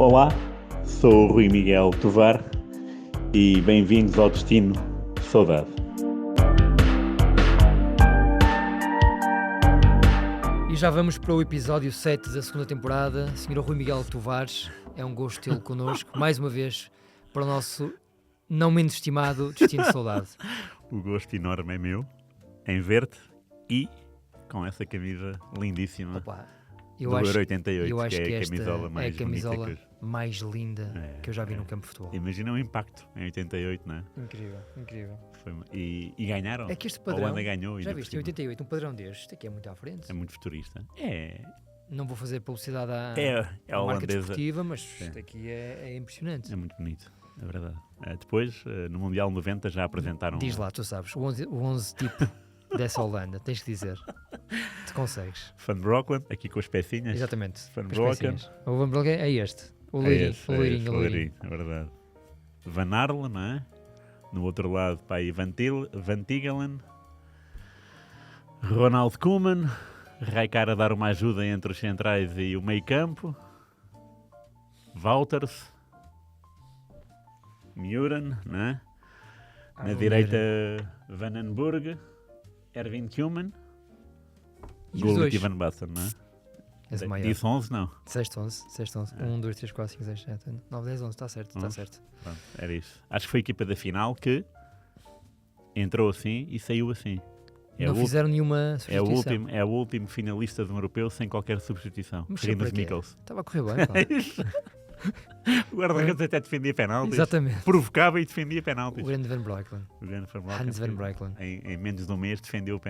Olá, sou o Rui Miguel Tovar e bem-vindos ao Destino Saudade. E já vamos para o episódio 7 da segunda temporada. Sr. Rui Miguel Tovares, é um gosto tê-lo connosco, mais uma vez, para o nosso não menos estimado Destino Saudade. O gosto enorme é meu, em ver-te e com essa camisa lindíssima. Opa, do Euro 88, eu acho que é a esta camisola mais é a camisola bonita mais linda que eu já vi no campo de futebol. Imagina o impacto em 88, não é? Incrível, incrível. E ganharam. É que este A padrão, Holanda ganhou. já viste, em 88, um padrão deste, aqui é muito à frente. É muito futurista. Não vou fazer publicidade à marca holandesa. desportiva, mas isto aqui é impressionante. É muito bonito, é verdade. Depois, no Mundial 90, já apresentaram... Diz lá, tu sabes, o 11 tipo dessa Holanda, tens que dizer. Tu consegues. Van Broecklyn, aqui com as pecinhas. Exatamente. Van Broecklyn. O Van Broecklyn é este. O loirinho. É verdade. Van Arle, não é? No outro lado, pá, aí Van Tigelen. Ronald Koeman. Rijkaard a dar uma ajuda entre os centrais e o meio campo. Wouters. Muren, não é? Na direita, Van den Burg. Erwin Koeman. Gullit e Van Basten, não é? És o maior. Disse 11, não? Disseste 11. 1, 2, 3, 4, 5, 6, 7, 9, 10, 11. Está certo, está certo. Pronto, era isso. Acho que foi a equipa da final que entrou assim e saiu assim. Não fizeram nenhuma substituição. É o último finalista de um europeu sem qualquer substituição. Rinus Mikkels. Estava a correr bem, pá. O guarda-redes até defendia penaltis. Exatamente. Provocava e defendia penaltis. O grande Van Breukelen. Hans Van Breukelen. Em menos de um mês defendeu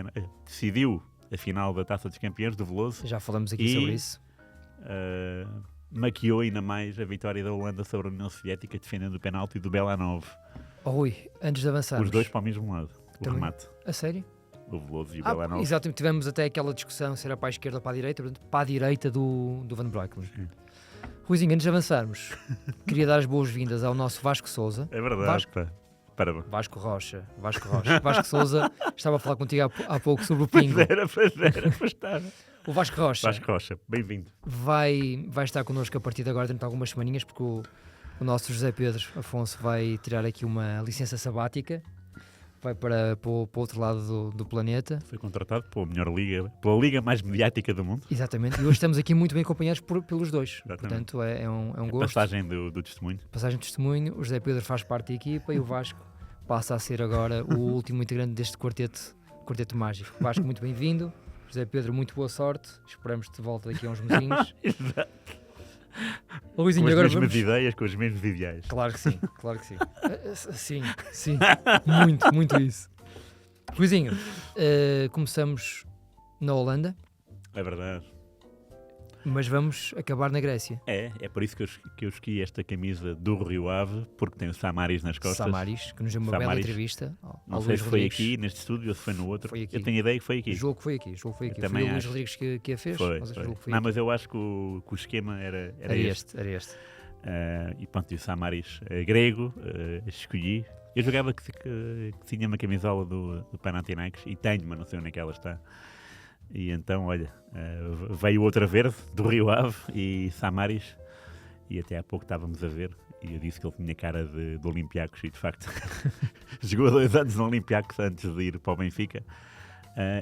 decidiu a final da Taça dos Campeões do Veloso. Já falamos aqui sobre isso. Maquiou ainda mais a vitória da Holanda sobre a União Soviética defendendo o penalti do Belanov. Rui, antes de avançarmos. Os dois para o mesmo lado. O remate. A sério? O Veloso e o Belanov. Exatamente, tivemos até aquela discussão se era para a esquerda ou para a direita, portanto, para a direita do Van Breukelen. Ruizinho, antes de avançarmos, queria dar as boas-vindas ao nosso Vasco Sousa. É verdade, Vasco Rocha. Vasco Sousa, estava a falar contigo há pouco sobre o Pingo. Pois era. O Vasco Rocha, bem-vindo. Vai estar connosco a partir de agora, dentro de algumas semaninhas, porque o nosso José Pedro Afonso vai tirar aqui uma licença sabática. Vai para o outro lado do planeta. Foi contratado pela liga mais mediática do mundo. Exatamente, e hoje estamos aqui muito bem acompanhados pelos dois. Exatamente. Portanto, é um gosto. Passagem do testemunho. Passagem de testemunho, o José Pedro faz parte da equipa e o Vasco passa a ser agora o último integrante deste quarteto mágico. Vasco, muito bem-vindo. José Pedro, muito boa sorte. Esperamos-te de volta daqui a uns mesinhos. Exato. Luizinho, com as agora mesmas vamos... ideias, com os mesmos ideais. Claro que sim. Sim. Muito isso. Luizinho, começamos na Holanda. É verdade. Mas vamos acabar na Grécia. É por isso que eu escolhi esta camisa do Rio Ave, porque tem o Samaris nas costas. Samaris, que nos deu uma bela entrevista. Não sei se foi aqui, neste estúdio, ou se foi no outro. Foi aqui. Eu tenho ideia que foi aqui. O jogo foi aqui. Foi o Luís Rodrigues que a fez. Foi. Mas eu acho que o esquema era este. Era este. E pronto, e o Samaris grego, escolhi. Eu jogava que tinha uma camisola do Panathinaikos e tenho, mas não sei onde é que ela está. E então, olha, veio outra verde do Rio Ave e Samaris, e até há pouco estávamos a ver, e eu disse que ele tinha cara de Olympiacos, e de facto jogou 2 anos no Olympiacos antes de ir para o Benfica.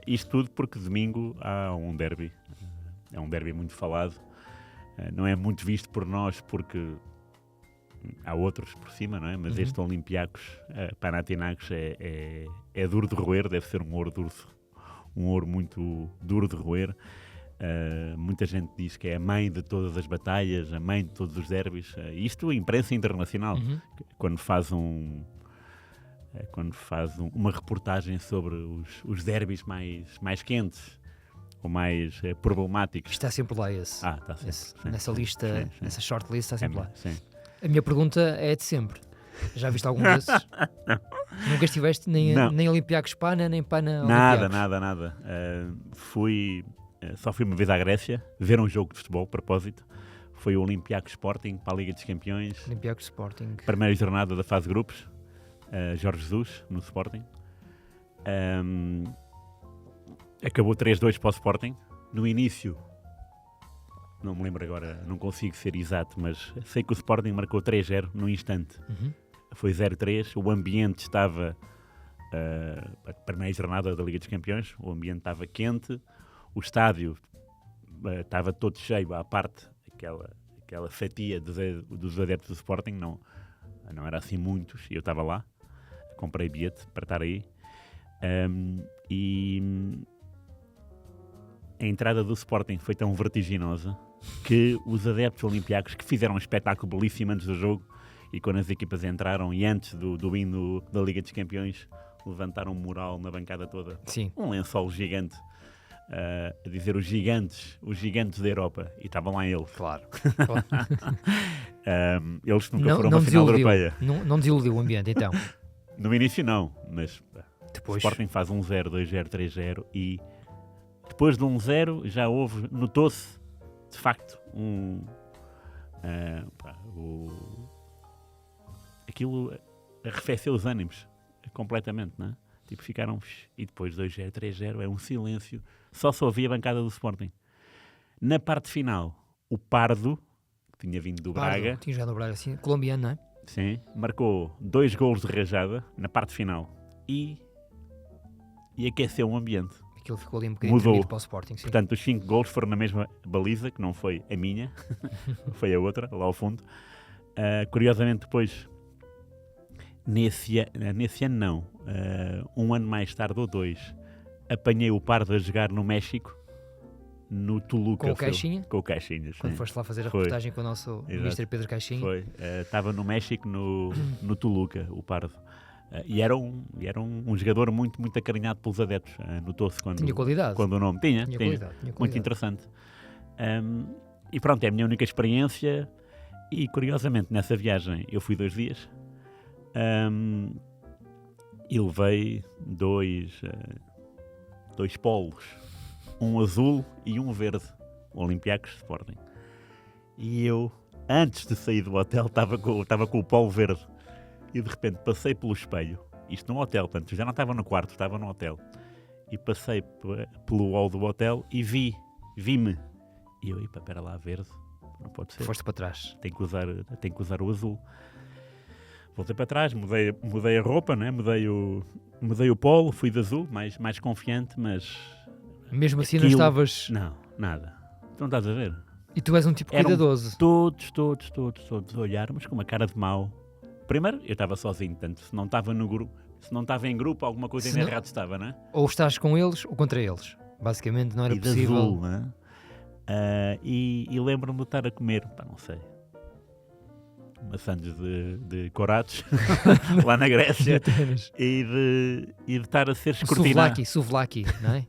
Isto tudo porque domingo há um derby, é um derby muito falado, não é muito visto por nós porque há outros por cima, não é? Mas este Olympiacos, Panathinaikos é duro de roer, deve ser um ouro muito duro de roer. Muita gente diz que é a mãe de todas as batalhas, a mãe de todos os derbys. Isto a imprensa internacional, quando faz uma reportagem sobre os derbys mais quentes ou mais problemáticos. Está sempre lá esse. Está sempre. Nessa lista, sim. nessa shortlist está sempre lá. Sim. A minha pergunta é de sempre. Já viste algum desses? Não. Nunca estiveste nem Olympiacos Pana, nem Pana Olympiacos? Nada. Só fui uma vez à Grécia ver um jogo de futebol, a propósito. Foi o Olympiacos Sporting para a Liga dos Campeões. Olympiacos Sporting. Primeira jornada da fase de grupos. Jorge Jesus, no Sporting. Acabou 3-2 para o Sporting. No início não me lembro agora, não consigo ser exato, mas sei que o Sporting marcou 3-0 no instante. Foi 0-3, o ambiente estava, a primeira jornada da Liga dos Campeões, o ambiente estava quente, o estádio estava todo cheio, à parte, aquela fatia dos adeptos do Sporting, não era assim muitos, e eu estava lá, comprei bilhete para estar aí, e a entrada do Sporting foi tão vertiginosa que os adeptos olímpicos, que fizeram um espetáculo belíssimo antes do jogo, e quando as equipas entraram e antes do hino da Liga dos Campeões, levantaram um mural na bancada toda. Sim. Um lençol gigante, a dizer os gigantes da Europa, e estavam lá eles. Claro. Eles nunca foram uma final europeia. Não desiludiu o ambiente, então? No início não, mas Depois... o Sporting faz 1-0, 2-0, 3-0 e depois de 1-0 já notou-se de facto aquilo arrefeceu os ânimos completamente, não é? Tipo, ficaram, e depois 2-0, 3-0, é um silêncio, só se ouvia a bancada do Sporting. Na parte final, o Pardo, que tinha vindo do Braga, tinha jogado no Braga, sim, colombiano, não é? Sim, marcou 2 golos de rajada na parte final e aqueceu o ambiente. Aquilo ficou ali um bocadinho tremido para o Sporting, sim. Portanto, os 5 golos foram na mesma baliza, que não foi a minha, foi a outra, lá ao fundo. Curiosamente, depois, nesse ano não, um ano mais tarde ou 2, apanhei o Pardo a jogar no México, no Toluca. Com o Caixinha? Com o Caixinha, sim. Quando foste lá fazer a reportagem com o nosso Mr. Pedro Caixinha. Foi, estava no México, no Toluca, o Pardo. E era um jogador muito, muito acarinhado pelos adeptos. Notou-se quando, tinha qualidade. Quando o nome tinha qualidade. Muito interessante. E pronto, é a minha única experiência. E curiosamente, nessa viagem, eu fui 2 dias e levei 2 polos, um azul e um verde, Olympiacos Sporting. E eu, antes de sair do hotel, estava com o polo verde. E de repente passei pelo espelho, isto no hotel, portanto já não estava no quarto, estava no hotel, e passei pelo hall do hotel e vi-me. E eu, espera lá, verde, não pode ser. Foste para trás. Tenho que usar o azul. Voltei para trás, mudei a roupa, né? mudei o polo, fui de azul, mais confiante, mas... Mesmo assim não estavas... Não, nada. Tu não estás a ver? E tu és um tipo cuidadoso. Todos a olhar, mas com uma cara de mau. Primeiro, eu estava sozinho, portanto, se não estava no grupo, se não estava em grupo, alguma coisa ainda errado estava, não é? Ou estás com eles ou contra eles. Basicamente não era possível. Azul, não é? E lembro-me de estar a comer, não sei, maçãs de coratos, lá na Grécia, e de estar a ser escrutinado. Souvlaki, não é?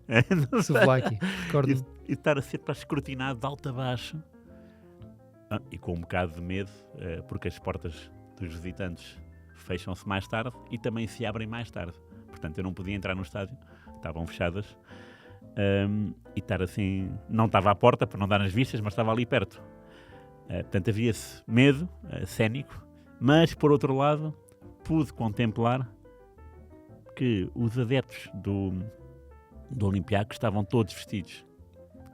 Souvlaki. E de estar a ser escrutinado de alto a baixo. E com um bocado de medo, porque as portas dos visitantes fecham-se mais tarde e também se abrem mais tarde. Portanto, eu não podia entrar no estádio, estavam fechadas. E estar assim, não estava à porta para não dar nas vistas, mas estava ali perto. Portanto, havia esse medo cénico, mas por outro lado, pude contemplar que os adeptos do Olympiacos estavam todos vestidos,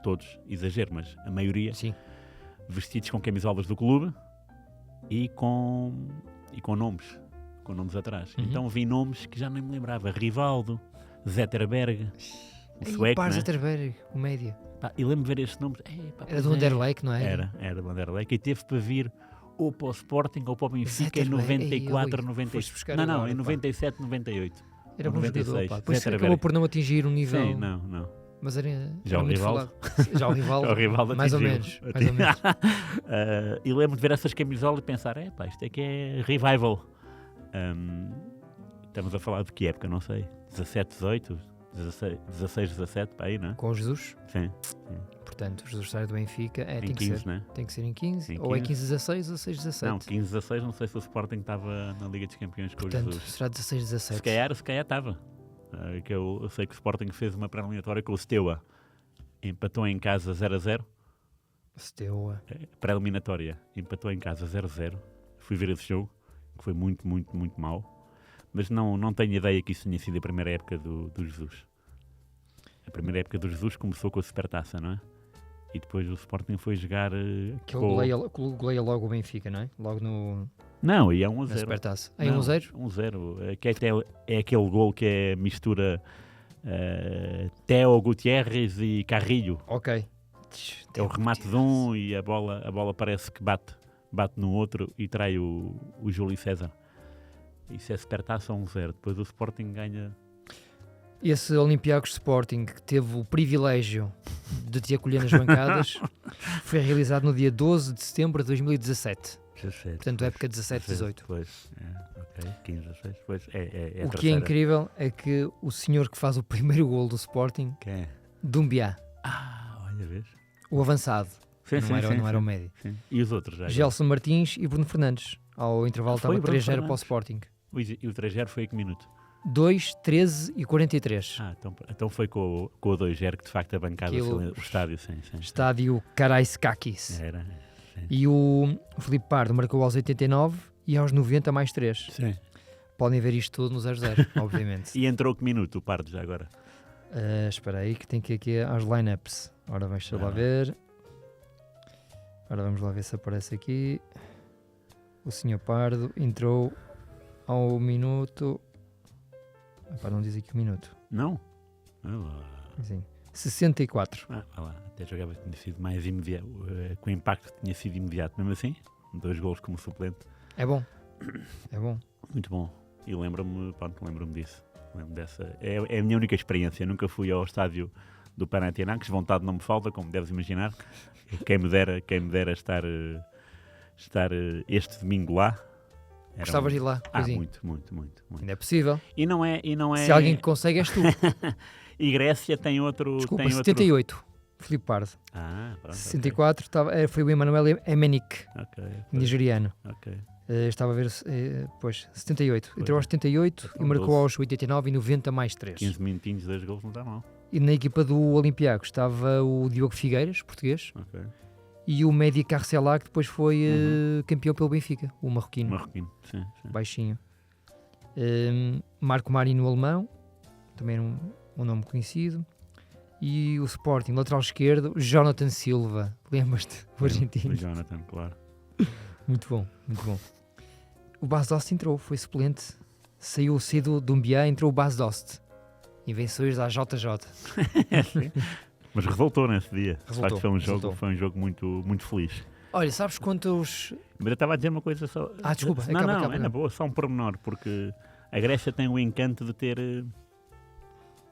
todos, exagero, mas a maioria, sim, vestidos com camisolas do clube e com nomes atrás. Então vi nomes que já nem me lembrava: Rivaldo, Zetterberg, o sueco, né? Zetterberg, o média. E lembro-me de ver estes nomes. Era do Anderlecht, não é? Era do Anderlecht, e teve para vir ou para o Sporting ou para o Benfica em 94, 95. Não, em 97, 98. Era bom jogador, pá. Depois acabou por não atingir um nível... Sim, não. Mas era já o Rivaldo. Já o Rivaldo, mais ou menos. E lembro de ver essas camisolas e pensar, isto é que é revival. Estamos a falar de que época, não sei, 17, 18, 16, 17, para aí, não é? Com o Jesus? Sim. Portanto, o Jesus sai do Benfica, tem 15, que ser, né? Tem que ser em 15, ou é 15, 16, 16, 17. Não, 15, 16, não sei se o Sporting estava na Liga dos Campeões com o Jesus. Portanto, será 16, 17. Se calhar estava. Que eu sei que o Sporting fez uma pré-eliminatória com o Steaua, empatou em casa 0-0. Steaua. Pré-eliminatória, empatou em casa 0-0. Fui ver esse jogo, que foi muito, muito, muito mau. Mas não tenho ideia que isso tenha sido a primeira época do Jesus. A primeira época do Jesus começou com a Supertaça, não é? E depois o Sporting foi jogar Que ele goleia logo o Benfica, não é? Logo no, Não, e é na 1-0. Supertaça. Em 1-0? 1-0. Que é aquele gol que é mistura Theo Gutierrez e Carrilho. Ok. É o remate de um e a bola parece que bate no outro e trai o Júlio César. Isso é Supertaça 1-0. Depois o Sporting ganha. Esse Olympiacos Sporting que teve o privilégio de te acolher nas bancadas foi realizado no dia 12 de setembro de 2017. 17. Portanto, época 17-18. Pois, ok, 15, 16. Pois, O é a que é terceira. incrível é que o senhor que faz o primeiro gol do Sporting, Quem é? Dumbiá, Olha, vês? o avançado, Sim, não era o médio. sim. E os outros já? Gelson Martins e Bruno Fernandes. Ao intervalo Foi estava o Bruno 3-0 para o Fernandes? Sporting. E o 3-0 foi a que minuto? 2, 13 e 43. Então foi com o 2-0 que de facto a bancada, Aquilo- o estádio, sim. Estádio Karaiskakis. Era. E o Filipe Pardo marcou aos 89 e aos 90 mais 3. Sim. Podem ver isto tudo no 0-0, obviamente. E entrou que minuto o Pardo já agora? Espera aí que tem que ir aqui aos lineups. Ora, vamos lá ver. Ora, vamos lá ver se aparece aqui. O senhor Pardo entrou ao minuto... Epá, não diz aqui o minuto. Não? Sim. 64. Vai lá. Até jogava que tinha sido mais imediato. Com o impacto que tinha sido imediato. Mesmo assim, 2 golos como suplente. É bom. É bom. Muito bom. E lembro-me disso. Lembro dessa. É a minha única experiência. Nunca fui ao estádio do Panathinaikos. Vontade não me falta, como deves imaginar. Quem me dera estar este domingo lá. Gostavas de ir lá? Muito. Ainda é possível. E não é... Se alguém que consegue és tu. E Grécia tem outro... Desculpa, tem 78. Filipe Pardo. Pronto, 64 foi o Emmanuel Emenik, ok. nigeriano. Ok. Estava a ver, pois, 78. Entrou aos 78 e marcou 12. aos 89 e 90 mais 3. 15 minutinhos, 2 golos, não está mal. E na equipa do Olympiacos estava o Diogo Figueiras, português, Ok. e o Mehdi Carcela, que depois foi campeão pelo Benfica, o marroquino, Marroquino, sim. baixinho. Marco Marino, alemão, também um nome conhecido. E o Sporting, lateral esquerdo, Jonathan Silva. Lembras-te? O argentino. O Jonathan, claro. Muito bom. O Bas Dost entrou, foi suplente. Saiu cedo do Dumbiá, entrou o Bas Dost. Invenções da JJ. Mas resultou nesse dia. De Resultou, facto, resultou. foi um jogo muito, muito feliz. Olha, sabes quantos... Mas eu estava a dizer uma coisa só. Desculpa, Não, acaba. é na boa, só um pormenor, porque a Grécia tem o encanto de ter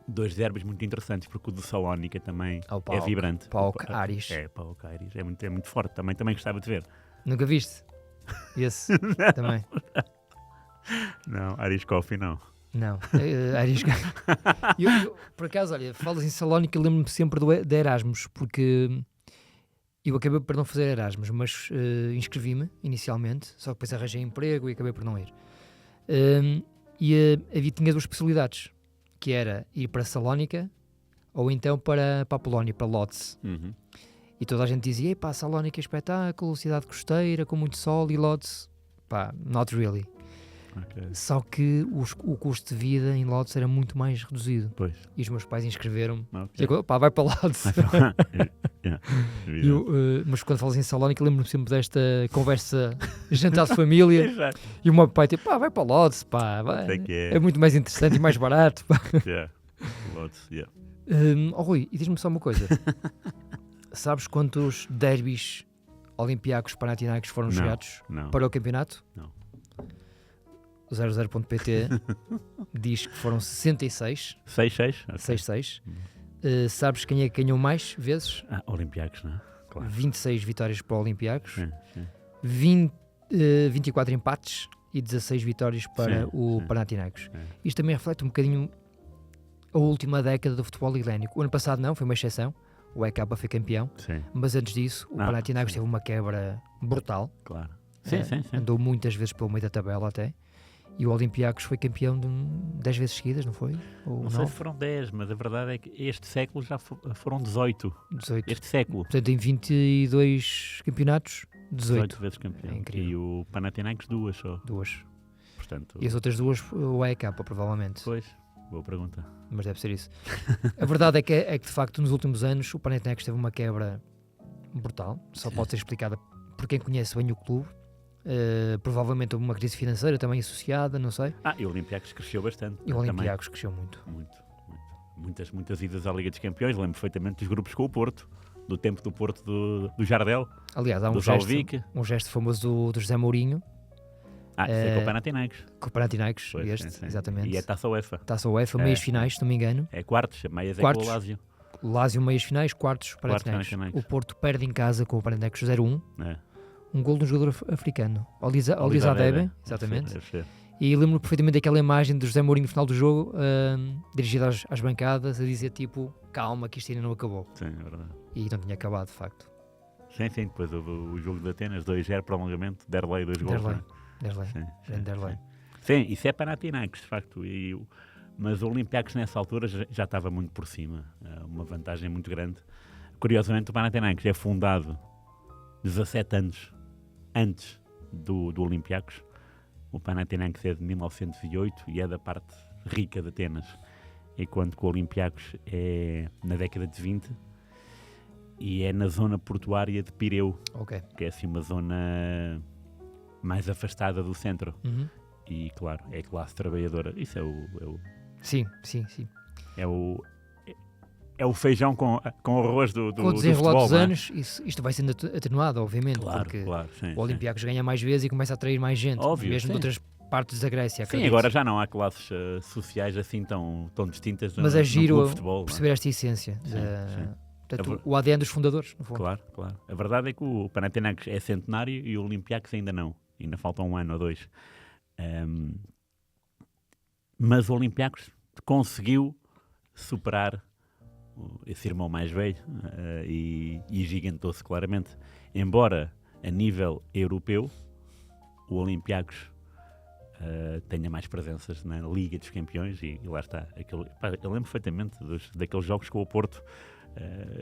2 derbys muito interessantes, porque o do Salónica também é vibrante. PAOK Aris. PAOK Aris. É muito forte. Também gostava de ver. Nunca viste? Esse também. Não, Aris Coffee não. Não, Aris. eu, por acaso, olha, falas em Salónica, lembro-me sempre de Erasmus, porque eu acabei por não fazer Erasmus, mas inscrevi-me inicialmente, só que depois arranjei emprego e acabei por não ir. Tinha 2 possibilidades, que era ir para Salónica ou então para a Polónia, para Lodz. Uhum. E toda a gente dizia, epá, Salónica é espetáculo, cidade costeira, com muito sol, e Lodz, pá, not really. Okay. Só que o custo de vida em Lodz era muito mais reduzido. Pois. E os meus pais inscreveram-me. Okay. Digo, pá, vai para Lodz. Mas quando falas em Salónica, lembro-me sempre desta conversa, jantar de família. Exato. E o meu pai tipo, pá, vai para Lodz, pá, vai. É muito mais interessante e mais barato. Pá. Yeah. Lodz, yeah. Rui, e diz-me só uma coisa. Sabes quantos derbys Olympiacos Panathinaikos foram jogados para o campeonato? Não. O 00.pt diz que foram 66. 6-6? Okay. 6-6. Sabes quem é que ganhou mais vezes? Olympiacos, não é? Claro. 26 vitórias para o Olympiacos. Sim. 24 empates e 16 vitórias para o Panathinaikos. Isto também reflete um bocadinho a última década do futebol helénico. O ano passado não, foi uma exceção. O EK foi campeão. Sim. Mas antes disso, o Panathinaikos teve uma quebra brutal. Claro. Andou muitas vezes pelo meio da tabela até. E o Olympiacos foi campeão 10 vezes seguidas, não foi? Ou não sei se foram 10, mas a verdade é que este século já foram 18. Este século. Portanto, em 22 campeonatos, 18 vezes campeão. É incrível. E o Panathinaikos 2 só. 2. Portanto... E as outras 2 o EK, provavelmente. Pois, boa pergunta. Mas deve ser isso. A verdade é que de facto nos últimos anos o Panathinaikos teve uma quebra brutal, só Sim. pode ser explicada por quem conhece bem o clube. Provavelmente houve uma crise financeira também associada, não sei. E o Olympiacos cresceu bastante. E o também. Olympiacos cresceu muito. Muitas idas à Liga dos Campeões. Lembro perfeitamente dos grupos com o Porto, do tempo do Porto do Jardel, Aliás, há do Zalvic. um gesto famoso do José Mourinho, Isso é com o Panathinaikos. com o Panathinaikos, Pois, sim. exatamente. E é Taça UEFA. Taça UEFA, meias finais, se não me engano. É quartos, meias Quartos. é com o Lazio. Lazio, meias finais, quartos, Panathinaikos. Panathinaikos. O Porto perde em casa com o Panathinaikos 0-1. É. Um gol de um jogador africano, Olisa Debe, exatamente. Deve ser. E lembro-me perfeitamente daquela imagem do José Mourinho no final do jogo, dirigido às bancadas, a dizer tipo, calma que isto ainda não acabou. Sim, é verdade. E não tinha acabado, de facto. Sim, depois houve o jogo de Atenas, 2-0, prolongamento, Derlei, 2 gols. Derlei. Grande Derlei. Sim, isso é Panathinaikos, de facto. Mas o Olympiacos nessa altura já estava muito por cima, uma vantagem muito grande. Curiosamente, o Panathinaikos é fundado 17 anos antes do Olympiacos. O Panathinaikos é de 1908 e é da parte rica de Atenas, enquanto que o Olympiacos é na década de 20 e é na zona portuária de Pireu, Ok. que é assim uma zona mais afastada do centro. Uhum. E claro, é a classe trabalhadora. Isso Sim. é o feijão com arroz do Com o desenrolar futebol, dos não é? anos, isto vai sendo atenuado, obviamente, porque Claro, sim, o Olympiacos ganha mais vezes e começa a atrair mais gente, Óbvio, mesmo sim. de outras partes da Grécia. Sim, acredito. agora já não há classes sociais assim tão distintas Mas no é giro clube de futebol. não é? perceber esta essência. Sim. Portanto, o ADN dos fundadores, no fundo. Claro. A verdade é que o Panathinaikos é centenário e o Olympiacos ainda não. Ainda falta um ano ou dois. Mas o Olympiacos conseguiu superar esse irmão mais velho e gigantou-se claramente. Embora a nível europeu o Olympiacos tenha mais presenças na Liga dos Campeões e lá está. Eu lembro perfeitamente daqueles jogos com o Porto.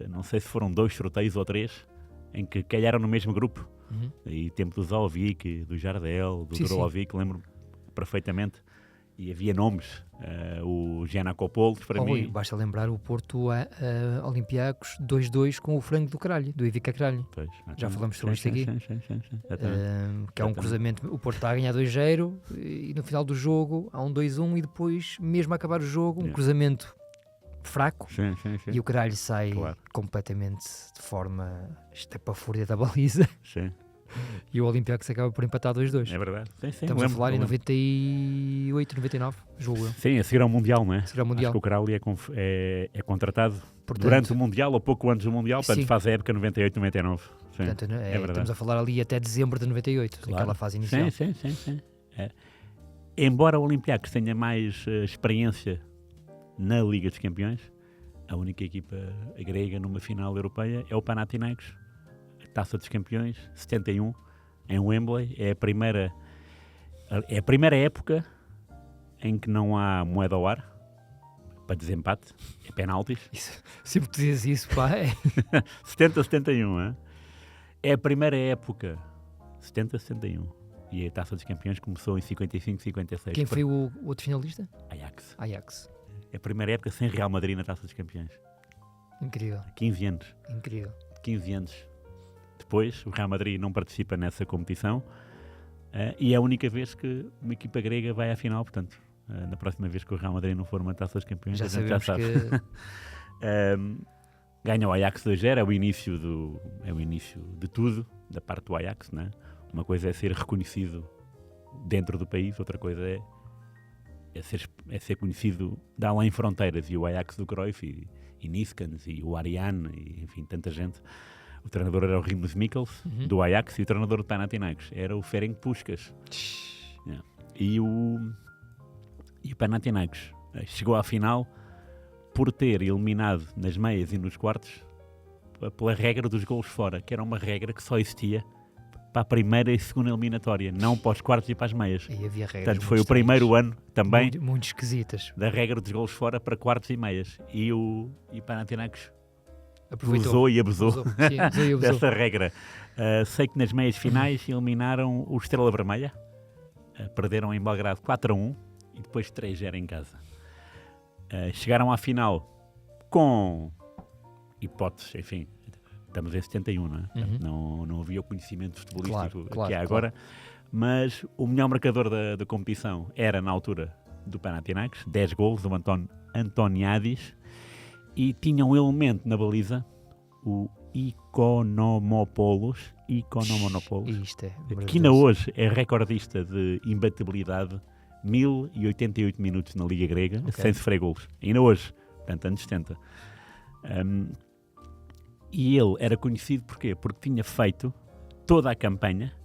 Não sei se foram 2 sorteios ou 3 em que calharam no mesmo grupo. Uhum. E tempo do Zalvic, do Jardel, do Dorovic, lembro perfeitamente. E havia nomes, o Giannakopoulos para mim. Basta lembrar o Porto Olympiacos 2-2 com o frango do Caralho, do Ivica Caralho. Pois, Já falamos sobre isto aqui. Sim. Que é um cruzamento, o Porto está a ganhar 2-0 e no final do jogo há um 2-1 e depois, mesmo a acabar o jogo, um cruzamento fraco Sim. e o Caralho sai Claro. completamente de forma estapafúrdia da baliza Sim, e o Olympiacos acaba por empatar 2-2. é verdade. Sim, Estamos a falar em 98, 99, julgo eu. Sim, a seguir ao Mundial, não é? A seguir ao Mundial. Acho que o Caralho é contratado Portanto, durante o Mundial ou pouco antes do Mundial, portanto sim. faz a época 98, 99. Sim, portanto, verdade. estamos a falar ali até dezembro de 98, naquela fase inicial. Sim. Embora o Olympiacos tenha mais experiência na Liga dos Campeões, a única equipa grega numa final europeia é o Panathinaikos. A Taça dos Campeões, 71, em Wembley. É a primeira época em que não há moeda ao ar, para desempate, é penaltis. Sempre que dizes isso, pá, 70-71, é a primeira época, 70-71. E a Taça dos Campeões começou em 55-56. Quem foi o outro finalista? Ajax. É a primeira época sem Real Madrid na Taça dos Campeões. Incrível. 15 anos. Incrível. 15 anos depois, o Real Madrid não participa nessa competição e é a única vez que uma equipa grega vai à final, portanto, na próxima vez que o Real Madrid não for uma Taça dos Campeões, Já a gente já sabe. que Ganha o Ajax 2-0, é o início de tudo, da parte do Ajax, né? Uma coisa é ser reconhecido dentro do país, outra coisa é ser conhecido de além fronteiras, e o Ajax do Cruyff e Niskans e o Ariane e enfim, tanta gente. O treinador era o Rinus Mikkels, do Ajax, e o treinador do Panathinaikos era o Ferenc Puskás. E o Panathinaikos chegou à final por ter eliminado nas meias e nos quartos pela regra dos golos fora, que era uma regra que só existia para a primeira e segunda eliminatória, não para os quartos e para as meias. E havia regras. Portanto, foi o primeiro ano também muito esquisitas. da regra dos golos fora para quartos e meias. E o Panathinaikos Aproveitou. usou e abusou, Sim, usou e abusou. dessa regra. Sei que nas meias finais eliminaram o Estrela Vermelha, perderam em Belgrado 4-1 e depois 3-0 em casa. Chegaram à final com hipóteses, enfim, estamos em 71, não é? Não havia o conhecimento futebolístico Claro, que há agora, mas o melhor marcador da competição era, na altura, do Panathinaikos, 10 golos, o Antoniadis, e tinha um elemento na baliza, o Ikonomopoulos, Isto é que maravilhoso. ainda hoje é recordista de imbatibilidade, 1088 minutos na Liga Grega, sem sofrer golos. Ainda hoje, portanto, anos 70. E ele era conhecido porquê? Porque tinha feito toda a campanha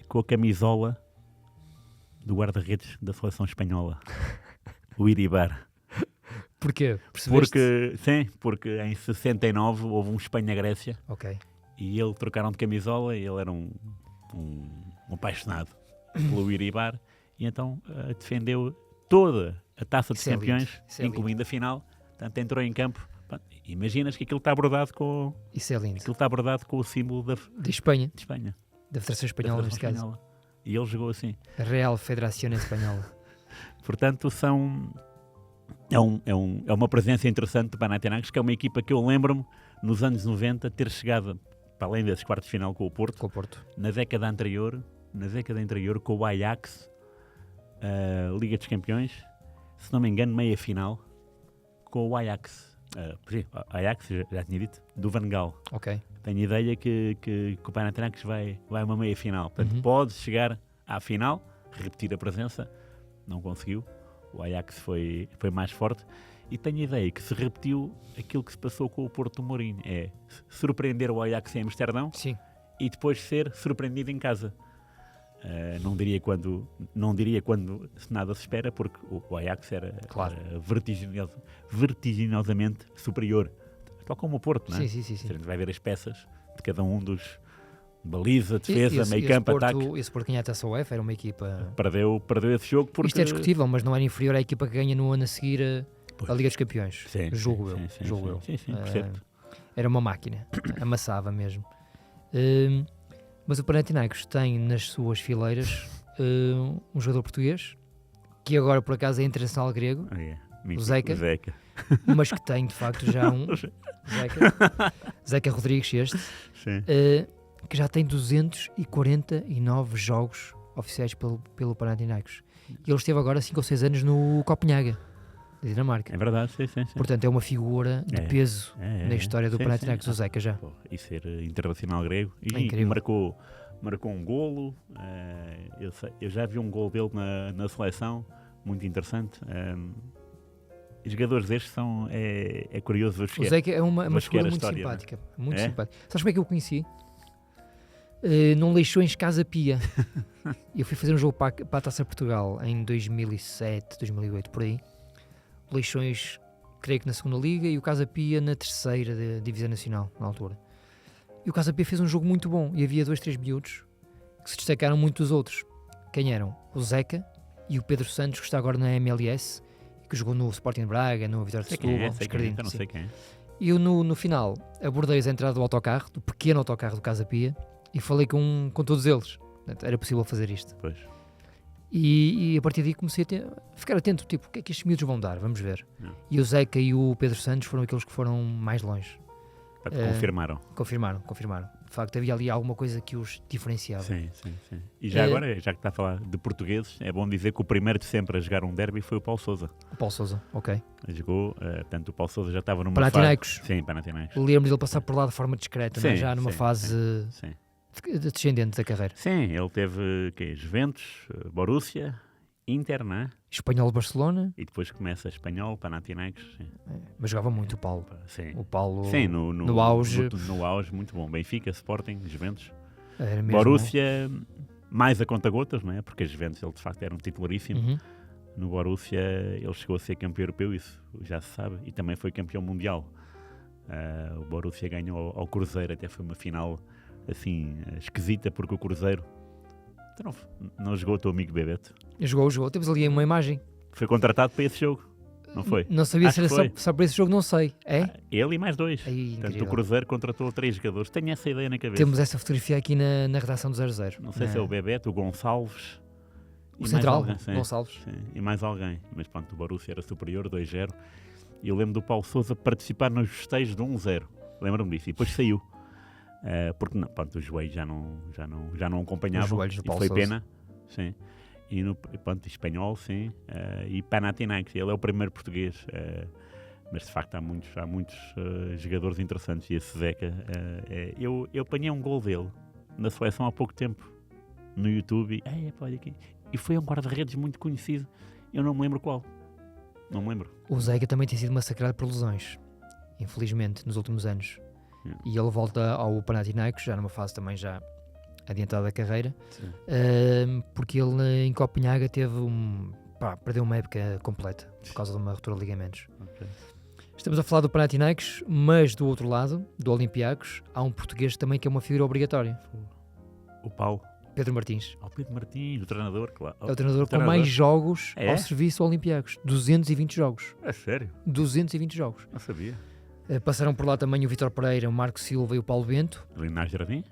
com a camisola do guarda-redes da seleção espanhola, o Iribar. Porquê? Percebeste? Porque em 69 houve um Espanha-Grécia Ok. e ele trocaram de camisola e ele era um apaixonado pelo Iribar e então defendeu toda a Taça dos Isso é lindo, Campeões, isso é incluindo a final. Portanto, entrou em campo. Imaginas que aquilo está bordado com Isso é lindo. o símbolo De Espanha, de Espanha. da Federação Espanhola, da neste Federação caso. Espanhola. E ele jogou assim. A Real Federación Espanhola. Portanto, é uma presença interessante do Panathinaikos, que é uma equipa que eu lembro-me, nos anos 90, ter chegado, para além desses quartos de final com o Porto, Com o Porto. na década anterior com o Ajax, Liga dos Campeões, se não me engano, meia final, com o Ajax. Ajax, já tinha dito, do Van Gaal. Ok. Tenho ideia que o Panathinaikos vai a uma meia final. Portanto, pode chegar à final, repetir a presença. Não conseguiu. O Ajax foi mais forte. E tenho ideia que se repetiu aquilo que se passou com o Porto do Mourinho. É surpreender o Ajax em Amsterdão Sim. e depois ser surpreendido em casa. Não diria quando se nada se espera, porque o Ajax era vertiginosamente superior, tal como o Porto, não é? Sim. A gente vai ver as peças de cada um dos baliza, defesa, meio campo, ataque. Esse Porto ganha a Taça UEFA, era uma equipa... Perdeu esse jogo porque... Isto é discutível, mas não era inferior à equipa que ganha no ano a seguir a Liga dos Campeões. Julgo eu. Sim, percebo. Era uma máquina, amassava mesmo. Mas o Panathinaikos tem nas suas fileiras um jogador português, que agora por acaso é internacional grego, o Zeca, mas que tem de facto já um Zeca Rodrigues, que já tem 249 jogos oficiais pelo Panathinaikos. E ele esteve agora 5 ou 6 anos no Copenhaga, da Dinamarca. É verdade, sim. Portanto, é uma figura de peso na história do Panathinaikos, o Zeca já. E ser internacional grego. É marcou um golo. Eu já vi um golo dele na seleção, muito interessante. Jogadores destes é curioso ver. O Zeca é uma figura muito simpática. Muito simpática. Sabes como é que eu o conheci? Num Leixões Casa Pia. Eu fui fazer um jogo para a Taça Portugal em 2007, 2008, por aí. Leixões, creio que na segunda liga, e o Casa Pia na terceira divisão nacional, na altura. E o Casa Pia fez um jogo muito bom, e havia 2, 3 miúdos que se destacaram muito dos outros. Quem eram? O Zeca e o Pedro Santos, que está agora na MLS, que jogou no Sporting de Braga, no Vitória de Setúbal, não sei quem é. E eu no final abordei a entrada do autocarro, do pequeno autocarro do Casa Pia, e falei com todos eles. Portanto, era possível fazer isto. Pois. E a partir daí comecei a ficar atento, tipo, o que é que estes miúdos vão dar? Vamos ver. E o Zeca e o Pedro Santos foram aqueles que foram mais longe. Confirmaram. De facto, havia ali alguma coisa que os diferenciava. Sim. E já agora, já que está a falar de portugueses, é bom dizer que o primeiro de sempre a jogar um derby foi o Paulo Sousa. Ok. Jogou, portanto, o Paulo Sousa já estava numa Panathinaikos. fase... Sim, Panathinaikos. Lembro dele passar por lá de forma discreta, já numa fase descendente da carreira. Sim, ele teve Juventus, Borussia, Inter, não é? Espanhol, Barcelona. E depois começa Espanhol, Panathinaikos. Mas jogava muito o Paulo. Sim. O Paulo no auge. No auge, muito bom. Benfica, Sporting, Juventus. Era mesmo. Borussia, mais a conta-gotas, não é? Porque a Juventus, ele de facto era um titularíssimo. No Borussia, ele chegou a ser campeão europeu, isso já se sabe. E também foi campeão mundial. O Borussia ganhou ao Cruzeiro, até foi uma final assim, esquisita, porque o Cruzeiro não jogou o teu amigo Bebeto. Jogou. Temos ali uma imagem. Foi contratado para esse jogo, não foi? Não sabia se era só para esse jogo, não sei. É? Ele e mais 2. Portanto, o Cruzeiro contratou 3 jogadores. Tenho essa ideia na cabeça. Temos essa fotografia aqui na redação do 00. Não sei se é o Bebeto, o Gonçalves. O central, alguém, Gonçalves. Sim, e mais alguém. Mas pronto, o Borussia era superior, 2-0. E eu lembro do Paulo Sousa participar nos festejos de 1-0. Lembro-me disso. E depois saiu. porque não, pronto, os joelhos já não acompanhavam. Os joelhos do e Paulo foi Sousa. pena. Sim. E pronto, Espanhol, sim. E Panathinaikos, ele é o primeiro português. Mas de facto há muitos jogadores interessantes. E esse Zeca, eu apanhei um gol dele na seleção há pouco tempo no YouTube. E foi um guarda-redes muito conhecido. Eu não me lembro qual. Não me lembro. O Zeca também tem sido massacrado por lesões, infelizmente, nos últimos anos. E ele volta ao Panathinaikos, já numa fase também já adiantada da carreira, porque ele em Copenhaga perdeu uma época completa por causa de uma ruptura de ligamentos. Okay. Estamos a falar do Panathinaikos, mas do outro lado, do Olympiacos, há um português também que é uma figura obrigatória. O Paulo. Pedro Martins. O Pedro Martins, o treinador, claro. É o treinador com mais jogos ao serviço do Olympiacos. 220 jogos. É sério? 220 jogos. Não sabia. Passaram por lá também o Vítor Pereira, o Marco Silva e o Paulo Bento. O Linás Jardim?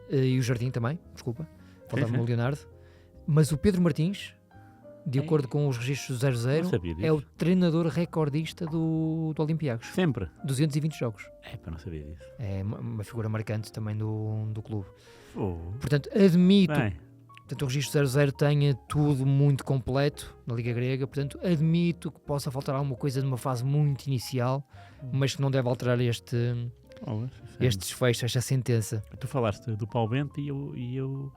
E o Jardim também, desculpa. Faltava-me o Leonardo. Mas o Pedro Martins, de acordo com os registros do 00, é o treinador recordista do Olympiacos. Sempre? 220 jogos. Não sabia disso. É uma figura marcante também do clube. Oh. Portanto, admito... Portanto, o registro 00 tenha tudo muito completo na Liga Grega. Portanto, admito que possa faltar alguma coisa numa fase muito inicial, mas que não deve alterar este desfecho, esta sentença. Tu falaste do Paulo Bento e eu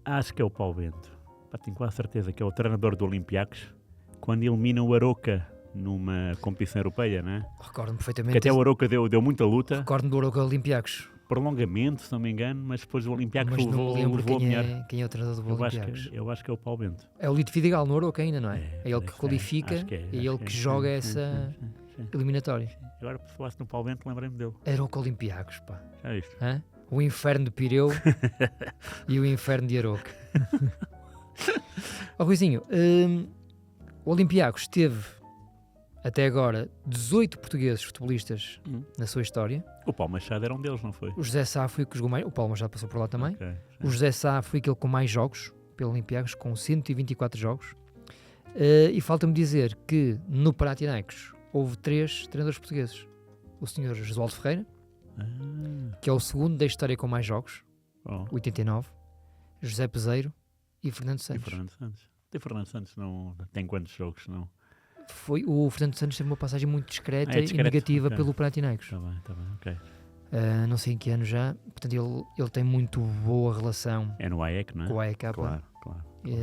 acho que é o Paulo Bento. Tenho quase certeza que é o treinador do Olympiacos quando elimina o Aroca numa competição europeia, não é? Recordo-me perfeitamente. Que até o Aroca deu muita luta. Recordo-me do Aroca Olympiacos. Prolongamento, se não me engano, mas depois o Olympiacos levou quem é o treinador do Olympiacos. Eu acho que é o Paulo Bento. É o Lito Vidigal no Aroca ainda, não é? É ele que qualifica e é ele que joga essa eliminatória. Agora, se falasse no Paulo Bento, lembrei-me dele. Aroca Olympiacos, pá. Já viste? O inferno de Pireu e o inferno de Aroca. Ruizinho, o Olympiacos teve até agora 18 portugueses futebolistas na sua história. O Paulo Machado era um deles, não foi? O José Sá foi o que jogou mais. O Paulo Machado passou por lá também. Okay. O José Sá foi aquele com mais jogos pelo Olympiacos, com 124 jogos. E falta-me dizer que no Panathinaikos houve 3 treinadores portugueses. O senhor Josualdo Ferreira, que é o segundo da história com mais jogos, 89, José Peseiro e Fernando Santos. E Fernando Santos não tem quantos jogos, não? O Fernando Santos teve uma passagem muito discreta e negativa pelo Panathinaikos. Está bem, ok. Não sei em que ano já. Portanto, ele tem muito boa relação no AEK, não é? Com o AEK, claro.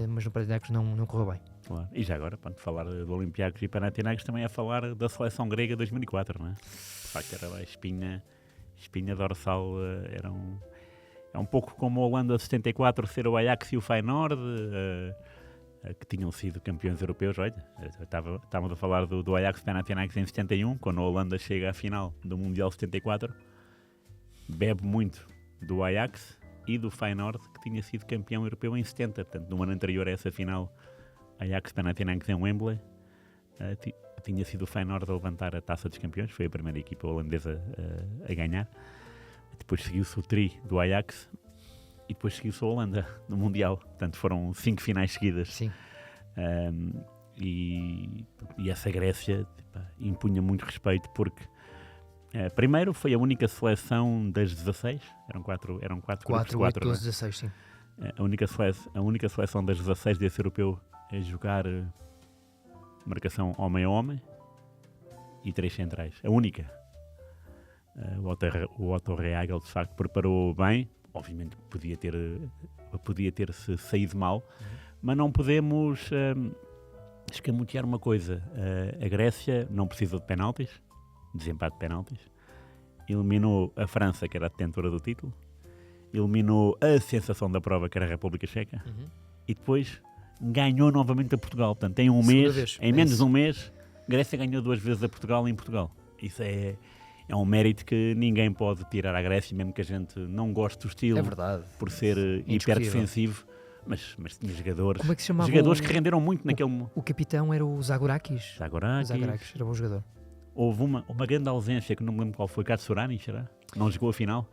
Mas no Panathinaikos não correu bem. Claro. E já agora, para falar do Olympiacos e Panathinaikos, também é falar da seleção grega 2004, não é? De facto, era a espinha dorsal, é um pouco como a Holanda 74 ser o Ajax e o Feyenoord, que tinham sido campeões europeus. Olha, estávamos a falar do Ajax Panathinaikos em 71, quando a Holanda chega à final do Mundial 74, bebe muito do Ajax e do Feyenoord, que tinha sido campeão europeu em 70, portanto, no ano anterior a essa final, Ajax Panathinaikos em Wembley, tinha sido o Feyenoord a levantar a Taça dos Campeões, foi a primeira equipa holandesa a ganhar. Depois seguiu-se o tri do Ajax e depois seguiu-se a Holanda no Mundial. Portanto, foram 5 finais seguidas. Sim. E essa Grécia impunha muito respeito porque primeiro foi a única seleção das 16, eram 4 grupos, 8, 12, 16, sim. A única seleção das 16 desse europeu a jogar marcação homem a homem e 3 centrais. A única. O Otto Rehagel de facto preparou bem, obviamente podia ter-se saído mal, mas não podemos escamotear uma coisa. A Grécia não precisou de penaltis, desempate de penaltis, eliminou a França, que era a detentora do título, eliminou a sensação da prova, que era a República Checa, e depois ganhou novamente a Portugal. Portanto, em menos de um mês, Grécia ganhou 2 vezes a Portugal em Portugal. Isso é um mérito que ninguém pode tirar à Grécia, mesmo que a gente não goste do estilo, por ser hiper-defensivo, mas tinha jogadores, como é que se chamava jogadores que renderam muito naquele... O capitão era o Zagorakis. Zagorakis, era bom jogador. Houve uma grande ausência, que não me lembro qual foi, Katsurani, será? Não jogou a final?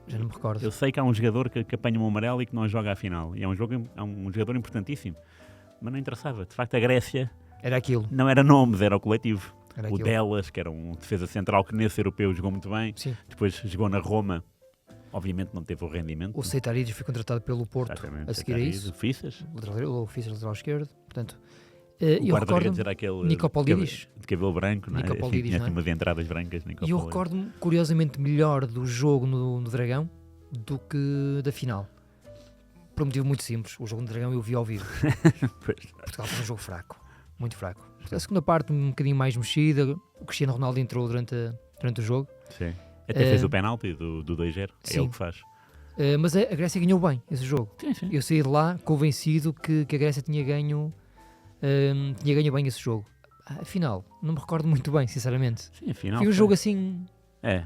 Já não me recordo. Eu sei que há um jogador que apanha um amarelo e que não joga a final, e é um jogador importantíssimo, mas não interessava. De facto, a Grécia era aquilo. Não era nomes, era o coletivo. Era o aquilo. Delas, que era um defesa central que nesse europeu jogou muito bem. Sim. Depois jogou na Roma obviamente não teve o rendimento. O Seitaridis foi contratado pelo Porto a seguir a isso. O Fissas. O Fissas, lateral esquerdo. Portanto, O guarda-redes era aquele Nicopolidis. de cabelo branco, não é? Nicopolidis, Tinha não é? umas entradas brancas. E eu recordo-me, curiosamente, melhor do jogo no Dragão do que da final. Por um motivo muito simples. O jogo no Dragão eu vi ao vivo. Portugal foi um jogo fraco. Muito fraco. A segunda parte um bocadinho mais mexida. O Cristiano Ronaldo entrou durante o jogo. Sim. Até fez o penalti do 2-0. É ele que faz. Mas a Grécia ganhou bem esse jogo. Sim. Eu saí de lá convencido que a Grécia tinha ganho bem esse jogo. Afinal, não me recordo muito bem, sinceramente. Sim, afinal. Foi um jogo assim,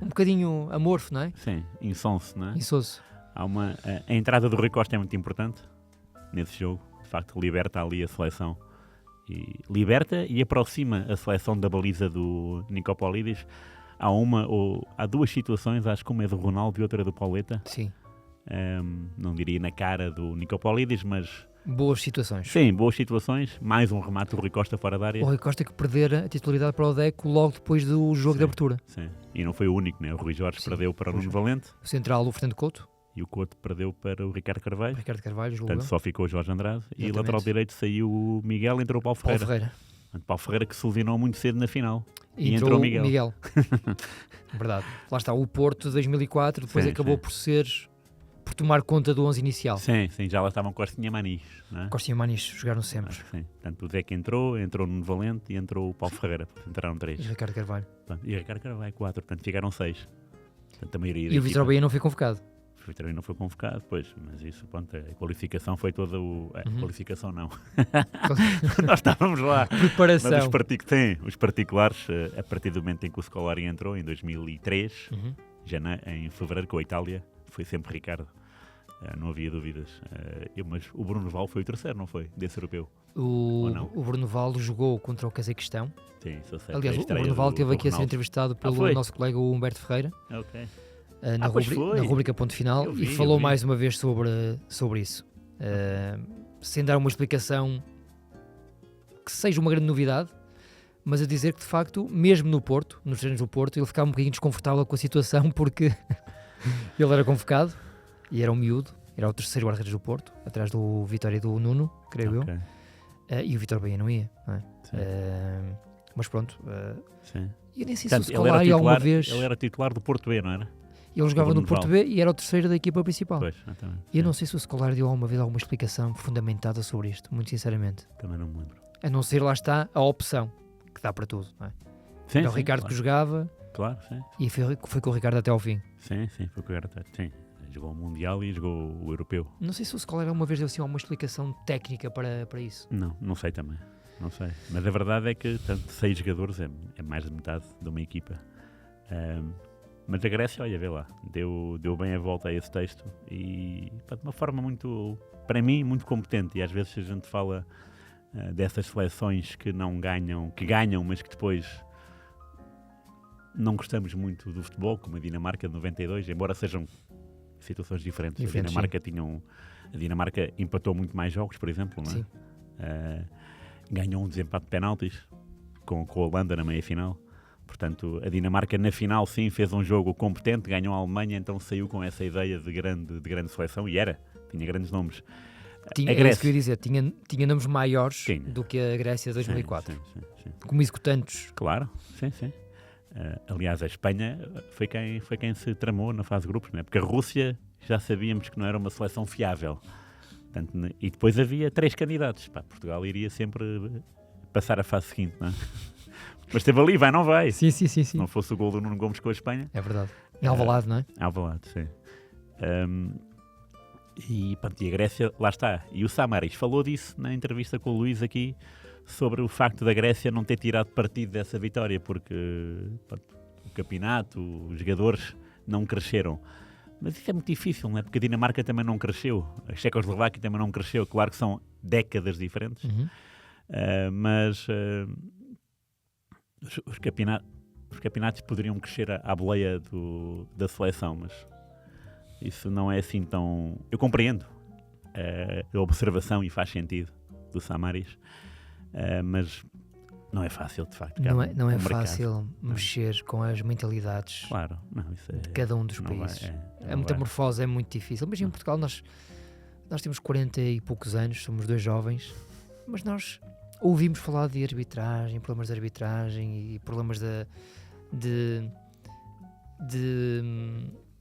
um bocadinho amorfo, não é? Sim, insonso, não é? Insosso. A entrada do Rui Costa é muito importante nesse jogo. De facto, liberta ali a seleção. Liberta e aproxima a seleção da baliza do Nicopolidis. Há duas situações, acho que uma é do Ronaldo e outra é do Pauleta. Sim. Não diria na cara do Nicopolidis, mas... Boas situações. Sim, boas situações. Mais um remate do Rui Costa fora da área. O Rui Costa que perdera a titularidade para o Deco logo depois do jogo de abertura. Sim, e não foi o único, né? O Rui Jorge perdeu para o Nuno Valente. O central, o Fernando Couto. E o Couto perdeu para o Ricardo Carvalho. Portanto, só ficou o Jorge Andrade. Exatamente. E lateral direito saiu o Miguel, entrou o Paulo Ferreira. Paulo Ferreira que se lesionou muito cedo na final. E entrou o Miguel. Verdade. Lá está, o Porto de 2004 depois acabou por tomar conta do 11 inicial. Sim, já lá estavam Costinha e Manis. Não é? Costinha e Manis jogaram sempre. Sim. Portanto, o Deco entrou o Nuno Valente e entrou o Paulo Ferreira. Entraram 3. E o Ricardo Carvalho. E o Ricardo Carvalho 4. Portanto, ficaram 6. Portanto, a maioria e o Vitor Bahia não foi convocado. O Vitor Bahia não foi convocado, pois. Mas isso, pronto, a qualificação foi toda a qualificação não. Nós estávamos lá. Preparação. Mas os particulares, a partir do momento em que o Scolari entrou, em 2003, em fevereiro, com a Itália, foi sempre Ricardo. Não havia dúvidas. Mas o Bruno Val foi o terceiro, não foi? Desse europeu. O Bruno Val jogou contra o Cazaquistão. Sim, isso eu sei. Aliás, o Bruno Val esteve aqui a ser entrevistado pelo nosso colega Humberto Ferreira. Ok. Na rubrica Ponto Final. E falou mais uma vez sobre isso. Sem dar uma explicação que seja uma grande novidade, mas a dizer que de facto, mesmo no Porto, nos treinos do Porto, ele ficava um bocadinho desconfortável com a situação porque ele era convocado e era um miúdo, era o terceiro guarda-redes do Porto, atrás do Vitória e do Nuno, creio eu. E o Vitor Bahia não ia, não é? Mas pronto. E eu nem sei se o Scolari alguma vez... Ele era titular do Porto B, não era? Ele jogava no Porto B e era o terceiro da equipa principal. Pois, exatamente. E eu não sei se o Scolari deu alguma vez alguma explicação fundamentada sobre isto, muito sinceramente. Também não me lembro. A não ser, lá está, a opção, que dá para tudo, não é? Era o Ricardo que jogava. Claro, sim. E foi com o Ricardo até ao fim. Sim, foi com o Ricardo até. Sim. Jogou o Mundial e jogou o Europeu. Não sei se o Scolari alguma vez deu assim alguma explicação técnica para isso. Não sei também. Não sei. Mas a verdade é que 6 jogadores é mais de metade de uma equipa. Mas a Grécia, olha, vê lá, deu bem a volta a esse texto e de uma forma muito, para mim, muito competente. E às vezes a gente fala dessas seleções que não ganham, que ganham, mas que depois não gostamos muito do futebol, como a Dinamarca de 92, embora sejam situações diferentes. A Dinamarca empatou muito mais jogos, por exemplo, não é? Ganhou um desempate de penaltis com a Holanda na meia-final. Portanto, a Dinamarca na final sim fez um jogo competente, ganhou a Alemanha, então saiu com essa ideia de grande seleção e tinha grandes nomes. A Grécia, isso que eu ia dizer, tinha nomes maiores do que a Grécia de 2004. Sim. Como executantes. Claro, sim. Aliás, a Espanha foi quem se tramou na fase de grupos, não é? Porque a Rússia já sabíamos que não era uma seleção fiável. Portanto, e depois havia 3 candidatos. Portugal iria sempre passar a fase seguinte, não é? Mas esteve ali, vai, não vai. Sim. Se não fosse o gol do Nuno Gomes com a Espanha. É verdade. Em Alvalade, não é? Alvalade, sim. E a Grécia, lá está. E o Samaris falou disso na entrevista com o Luís aqui, sobre o facto da Grécia não ter tirado partido dessa vitória, porque o campeonato, os jogadores não cresceram. Mas isso é muito difícil, não é? Porque a Dinamarca também não cresceu, a Checoslováquia também não cresceu. Claro que são décadas diferentes, mas os campeonatos poderiam crescer à boleia da seleção, mas isso não é assim tão... Eu compreendo a observação e faz sentido do Samaris, mas Não é fácil, de facto. Não é um fácil mexer com as mentalidades Claro, não, isso é, de cada um dos não vai- países. não A metamorfose é muito difícil. Mas em Portugal nós temos 40 e poucos anos, somos dois jovens, mas nós ouvimos falar de arbitragem, problemas de arbitragem e problemas de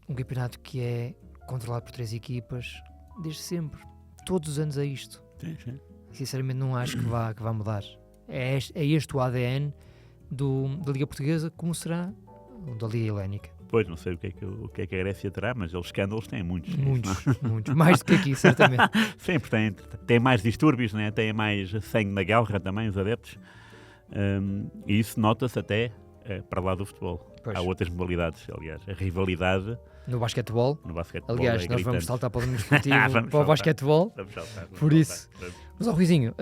um campeonato que é controlado por 3 equipas desde sempre. Todos os anos é isto. Sim. Sinceramente não acho que vá mudar. É este o ADN da Liga Portuguesa, como será o da Liga Helénica. Pois, não sei o que é que a Grécia terá, mas eles escândalos têm muitos. Muitos. Mais do que aqui, certamente. Sempre tem mais distúrbios, né? Tem mais sangue na guerra também, os adeptos. E isso nota-se até para lá do futebol. Pois. Há outras modalidades, aliás. A rivalidade No basquetebol. no basquetebol Aliás, é nós vamos gritante. saltar para o domínio esportivo, Vamos para o saltar. basquetebol. Vamos saltar. Por isso. Mas, Ruizinho,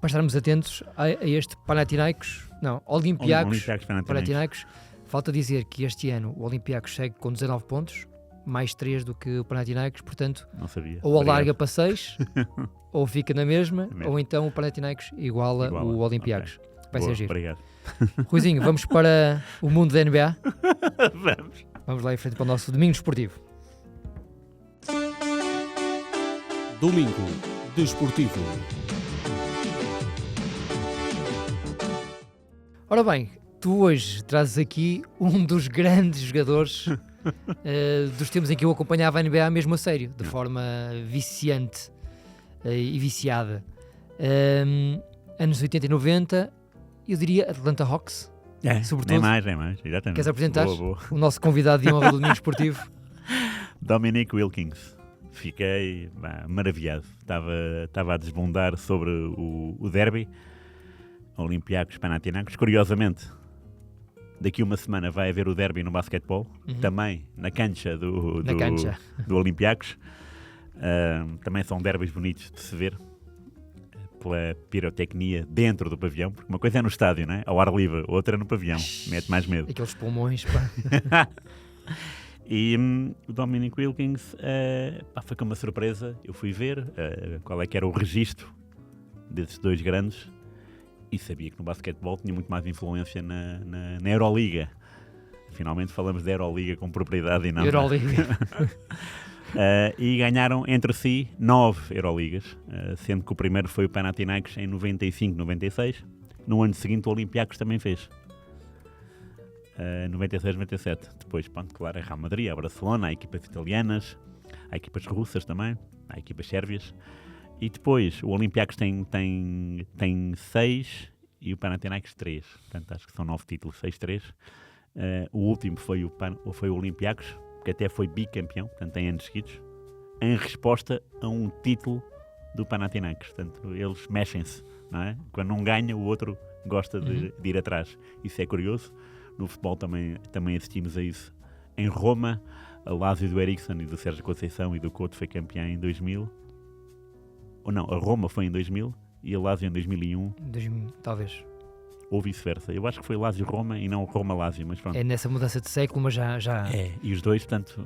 para estarmos atentos a este Panathinaikos, não, Olympiacos Panathinaikos, falta dizer que este ano o Olympiacos segue com 19 pontos, mais 3 do que o Panathinaikos, portanto, Não sabia. ou alarga para 6, ou fica na mesma, mesmo. ou então o Panathinaikos iguala o Olympiacos. Vai ser giro. Obrigado. Ruizinho, vamos para o mundo da NBA. Vamos. Vamos lá em frente para o nosso domingo esportivo. Domingo Desportivo. Ora bem, tu hoje trazes aqui um dos grandes jogadores dos tempos em que eu acompanhava a NBA mesmo a sério, de forma viciante e viciada. Anos 80 e 90, eu diria Atlanta Hawks, sobretudo. Nem mais, exatamente. Queres apresentar Boa. o nosso convidado de honra do domingo esportivo? Dominic Wilkins. Fiquei maravilhado. Estava a desbundar sobre o derby. Olympiacos Panathinaikos. Curiosamente, daqui uma semana vai haver o derby no basquetebol, também na cancha do Olympiacos. Também são derbys bonitos de se ver, pela pirotecnia dentro do pavião, porque uma coisa é no estádio, não é? Ao ar livre, outra é no pavião, mete mais medo. Aqueles pulmões, pá. E o Dominic Wilkins foi com uma surpresa. Eu fui ver qual é que era o registro desses dois grandes e sabia que no basquetebol tinha muito mais influência na Euroliga. Finalmente falamos da Euroliga com propriedade e não Euroliga. E ganharam entre si 9 Euroligas, sendo que o primeiro foi o Panathinaikos em 95-96. No ano seguinte o Olympiacos também fez. 96-97. Depois, pronto, claro, a Real Madrid, a Barcelona, há equipas italianas, há equipas russas também, há equipas sérvias. E depois o Olympiacos tem 6 e o Panathinaikos 3. Portanto, acho que são 9 títulos, 6-3. O último foi o Olympiacos, que até foi bicampeão, portanto tem anos seguidos, em resposta a um título do Panathinaikos. Portanto, eles mexem-se, não é? Quando um ganha, o outro gosta de ir atrás. Isso é curioso. No futebol também assistimos a isso. Em Roma, a Lazio do Eriksson e do Sérgio Conceição e do Couto foi campeã em 2000. Ou não, a Roma foi em 2000 e a Lazio em 2001. 2000, talvez. Ou vice-versa. Eu acho que foi Lazio-Roma e não Roma-Lazio, mas pronto. É nessa mudança de século, mas já... E os dois, portanto,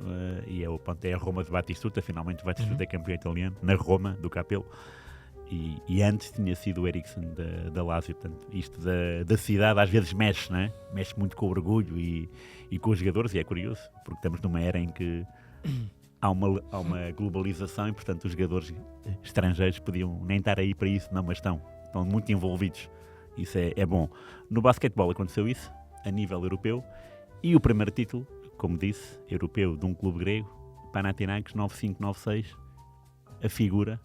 é a Roma de Batistuta, finalmente o Batistuta é campeão italiano, na Roma, do Capello. E antes tinha sido o Eriksson da Lazio. Portanto, isto da cidade às vezes mexe, não é? Mexe muito com o orgulho e com os jogadores, e é curioso, porque estamos numa era em que há uma globalização e, portanto, os jogadores estrangeiros podiam nem estar aí para isso, não, mas estão muito envolvidos. Isso é bom. No basquetebol aconteceu isso, a nível europeu, e o primeiro título, como disse, europeu de um clube grego, Panathinaikos 95-96, a figura,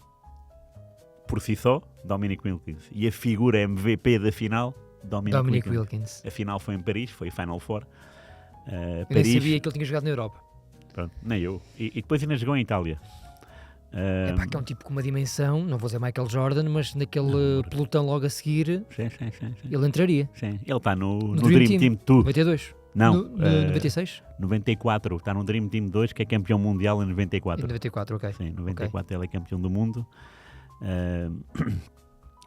por si só, Dominic Wilkins, e a figura MVP da final, Dominic Wilkins. A final foi em Paris, foi Final Four. Eu Paris, nem sabia que ele tinha jogado na Europa. Pronto, nem eu. E depois ainda jogou em Itália. Que é um tipo com uma dimensão, não vou dizer Michael Jordan, mas naquele pelotão logo a seguir, Sim. ele entraria. Sim. Ele está no Dream Dream Team 2. 92? Não. No 96? 94. Está no Dream Team 2, que é campeão mundial em 94. Em 94, ok. Sim, 94 ele é campeão do mundo.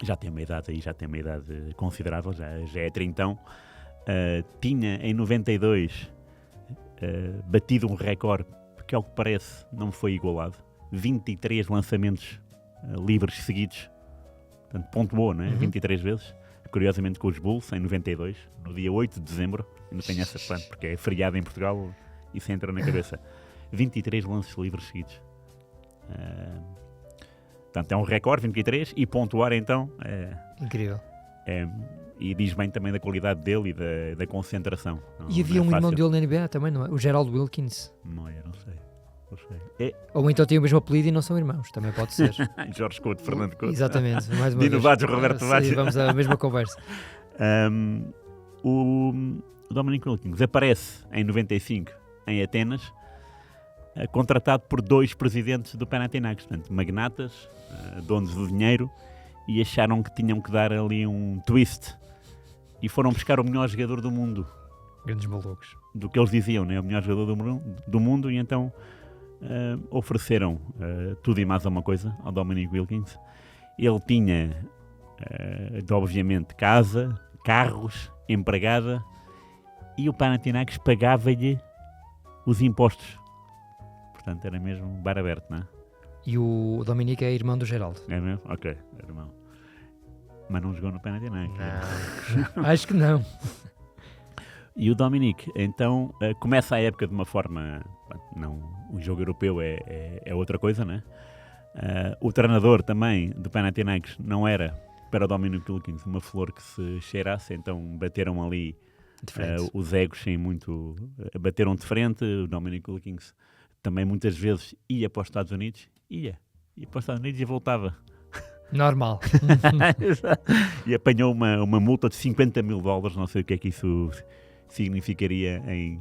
Já tem uma idade considerável, já é trintão. Tinha em 92 batido um recorde que, ao que parece, não foi igualado. 23 lançamentos livres seguidos. Portanto, pontuou, não é? 23 vezes. curiosamente com os Bulls, em 92, no dia 8 de dezembro. Ainda tenho essa, pronto, porque é feriado em Portugal, isso entra na cabeça. 23 lances livres seguidos. Portanto, é um recorde, 23, e pontuar então Incrível. e diz bem também da qualidade dele e da concentração. E havia um irmão dele na NBA também, não é? O Gerald Wilkins. Não sei. Ou então tem o mesmo apelido e não são irmãos, também pode ser. Jorge Couto, Fernando Couto. Exatamente, mais uma Dino vez. Vaz, Roberto Vaz. Sim, vamos à mesma conversa. O Dominic Wilkins aparece em 95 em Atenas, contratado por 2 presidentes do Panathinaikos, portanto, magnatas, donos do dinheiro, e acharam que tinham que dar ali um twist e foram buscar o melhor jogador do mundo, Grandes malucos. do que eles diziam, né? O melhor jogador do mundo, e então ofereceram tudo e mais alguma coisa ao Dominic Wilkins. Ele tinha, obviamente, casa, carros, empregada, e o Panathinaikos pagava-lhe os impostos. Portanto, era mesmo bar aberto, não é? E o Dominique é irmão do Geraldo. É mesmo? Ok, irmão. Mas não jogou no Panathinaikos. Não. Acho que não. E o Dominic, então, começa a época de uma forma... Não, o jogo europeu é outra coisa, né? O treinador também do Panathinaikos não era, para o Dominic Wilkins, uma flor que se cheirasse, então bateram ali os egos sem muito... bateram de frente. O Dominic Wilkins também muitas vezes ia para os Estados Unidos, ia para os Estados Unidos e voltava. Normal. E apanhou uma multa de $50 mil, não sei o que é que isso significaria em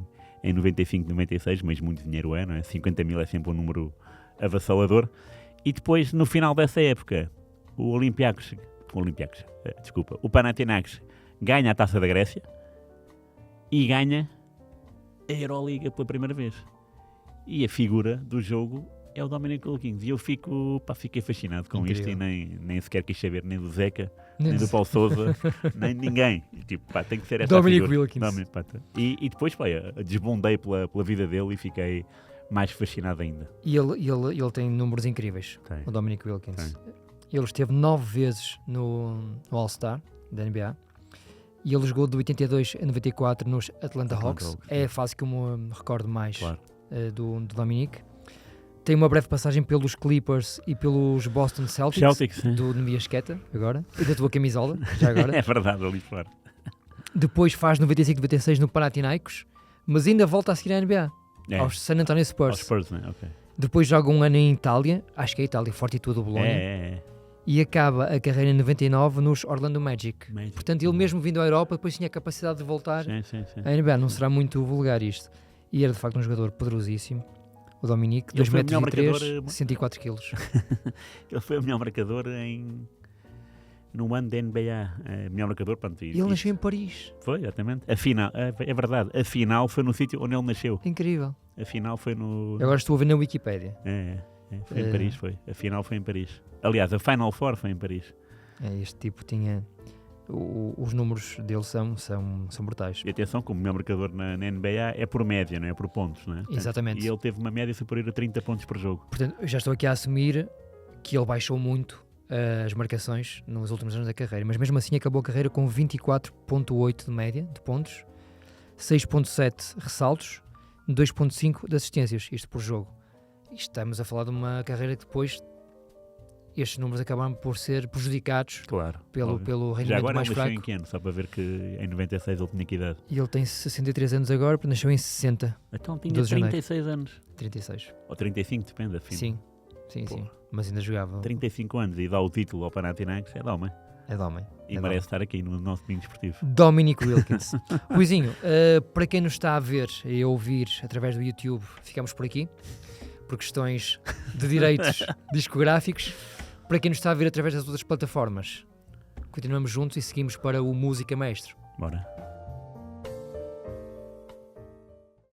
95, 96, mas muito dinheiro é, não é? 50 mil é sempre um número avassalador. E depois, no final dessa época, o Panathinaikos ganha a Taça da Grécia e ganha a Euroliga pela primeira vez. E a figura do jogo é o Dominic Wilkins. E eu fiquei fascinado com Incrível. isto e nem sequer quis saber nem do Zeca, nem do Paulo Sousa, nem de ninguém. E, tipo, tem que ser esta Dominic figura. Wilkins. E depois, desbondei pela vida dele e fiquei mais fascinado ainda. E ele tem números incríveis, Tem. o Dominic Wilkins. Ele esteve 9 vezes no All-Star da NBA e ele jogou de 82 a 94 nos Atlanta Hawks. É a fase que eu me recordo mais, Claro. do Dominic. Tem uma breve passagem pelos Clippers e pelos Boston Celtics, sim. do Nemiasqueta, agora, e da tua camisola, já agora. É verdade, ali fora. Depois faz 95-96 no Panathinaikos, mas ainda volta a seguir à NBA, É, aos San Antonio Spurs. aos Spurs, né? Ok. Depois joga um ano em Itália, acho que é Itália, Fortitudo Bolonha, É. e acaba a carreira em 99 nos Orlando Magic. Portanto, ele mesmo vindo à Europa, depois tinha a capacidade de voltar Sim. à NBA. Não será muito vulgar isto. E era de facto um jogador poderosíssimo. O Dominic, Ele 2 foi o metros melhor e 3, marcador, 104 quilos. Ele foi o melhor marcador no ano da NBA. Melhor marcador, pronto. E ele nasceu em Paris. Foi, exatamente. A final, é verdade. A final foi no sítio onde ele nasceu. Incrível. A final foi no... Agora estou a ver na Wikipédia. Foi em Paris, foi. A final foi em Paris. Aliás, a Final Four foi em Paris. Este tipo tinha... Os números dele são brutais. E atenção que o melhor marcador na NBA é por média, não é por pontos, não é? Portanto, Exatamente. E ele teve uma média superior a 30 pontos por jogo. Portanto, eu já estou aqui a assumir que ele baixou muito as marcações nos últimos anos da carreira, mas mesmo assim acabou a carreira com 24.8 de média de pontos, 6.7 ressaltos, 2.5 de assistências, isto por jogo. E estamos a falar de uma carreira que depois estes números acabaram por ser prejudicados, Claro. pelo Já rendimento agora mais ele nasceu fraco. em que ano? Só para ver que em 96 ele tinha que idade. E ele tem 63 anos agora, porque nasceu em 60, Então tinha 12 de janeiro. 36 anos. 36. Ou 35, depende, afinal. Sim. Mas ainda jogava. 35 anos e dá o título ao Panathinaikos, é de homem. É de homem. E merece estar aqui no nosso domingo desportivo. Dominic Wilkins. Ruizinho, para quem nos está a ver e a ouvir através do YouTube, ficamos por aqui, por questões de direitos discográficos. Para quem nos está a ver através das outras plataformas, continuamos juntos e seguimos para o Música Mestre. Bora.